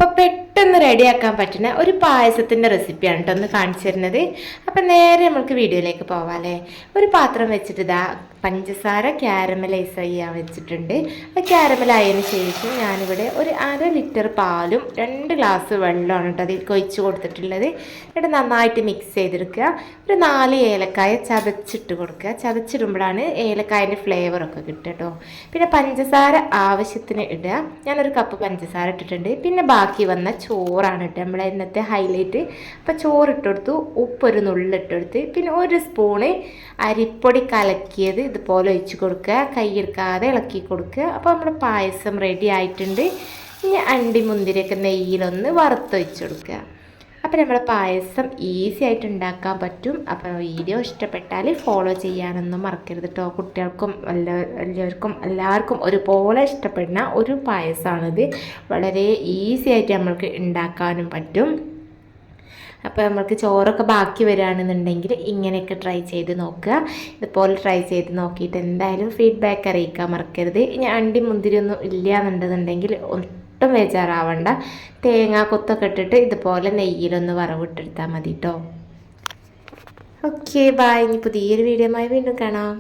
അപ്പോൾ പെട്ടെന്ന് റെഡിയാക്കാൻ പറ്റുന്ന ഒരു പായസത്തിൻ്റെ റെസിപ്പിയാണ് കേട്ടോ ഒന്ന് കാണിച്ചു തരുന്നത്. അപ്പം നേരെ നമുക്ക് വീഡിയോയിലേക്ക് പോവാം അല്ലേ. ഒരു പാത്രം വെച്ചിട്ട് ഇതാ പഞ്ചസാര ക്യാരമലൈസ് ചെയ്യാൻ വെച്ചിട്ടുണ്ട്. ആ ക്യാരമലായതിന് ശേഷം ഞാനിവിടെ ഒരു 1/2 ലിറ്റർ പാലും 2 ഗ്ലാസ് വെള്ളമാണ് കേട്ടോ അതിലേക്ക് ഒഴിച്ച് കൊടുത്തിട്ടുള്ളത്. എന്നിട്ട് നന്നായിട്ട് മിക്സ് ചെയ്തെടുക്കുക. ഒരു 4 ഏലക്കായ ചതച്ചിട്ട് കൊടുക്കുക. ചതച്ചിടുമ്പോഴാണ് ഏലക്കായൻ്റെ ഫ്ലേവറൊക്കെ കിട്ടുക കേട്ടോ. പിന്നെ പഞ്ചസാര ആവശ്യത്തിന് ഇടുക. ഞാനൊരു കപ്പ് പഞ്ചസാര ഇട്ടിട്ടുണ്ട്. പിന്നെ ബാക്കി വന്ന ചോറാണ് കേട്ടോ നമ്മളെ ഇന്നത്തെ ഹൈലൈറ്റ്. അപ്പോൾ ചോറിട്ട് കൊടുത്തു, ഉപ്പൊരു നുള്ളിട്ടെടുത്ത്, പിന്നെ 1 സ്പൂണ് അരിപ്പൊടി കലക്കിയത് ഇതുപോലെ ഒഴിച്ച് കൊടുക്കുക. കൈയെടുക്കാതെ ഇളക്കി കൊടുക്കുക. അപ്പോൾ നമ്മുടെ പായസം റെഡി ആയിട്ടുണ്ട്. ഇനി അണ്ടി മുന്തിരിയൊക്കെ നെയ്യിലൊന്ന് വറുത്തൊഴിച്ച് കൊടുക്കുക. അപ്പോൾ നമ്മുടെ പായസം ഈസി ആയിട്ട് ഉണ്ടാക്കാൻ പറ്റും. അപ്പോൾ വീഡിയോ ഇഷ്ടപ്പെട്ടാൽ ഫോളോ ചെയ്യാനൊന്നും മറക്കരുത് കേട്ടോ. കുട്ടികൾക്കും എല്ലാവർക്കും ഒരുപോലെ ഇഷ്ടപ്പെടുന്ന ഒരു പായസമാണിത്. വളരെ ഈസി ആയിട്ട് നമ്മൾക്ക് ഉണ്ടാക്കാനും പറ്റും. അപ്പോൾ നമ്മൾക്ക് ചോറൊക്കെ ബാക്കി വരികയാണെന്നുണ്ടെങ്കിൽ ഇങ്ങനെയൊക്കെ ട്രൈ ചെയ്ത് നോക്കുക. ഇതുപോലെ ട്രൈ ചെയ്ത് നോക്കിയിട്ട് എന്തായാലും ഫീഡ്ബാക്ക് അറിയിക്കാൻ മറക്കരുത്. ഇനി അണ്ടി മുന്തിരിയൊന്നും ഇല്ല എന്നുണ്ടെന്നുണ്ടെങ്കിൽ ഒട്ടും ബേജാറാവണ്ട. തേങ്ങ കൊത്തൊക്കെ ഇട്ടിട്ട് ഇതുപോലെ നെയ്യിലൊന്ന് വറവിട്ടെടുത്താൽ മതി കേട്ടോ. Okay, bye. ഇനി പുതിയൊരു വീഡിയോയുമായി വീണ്ടും കാണാം.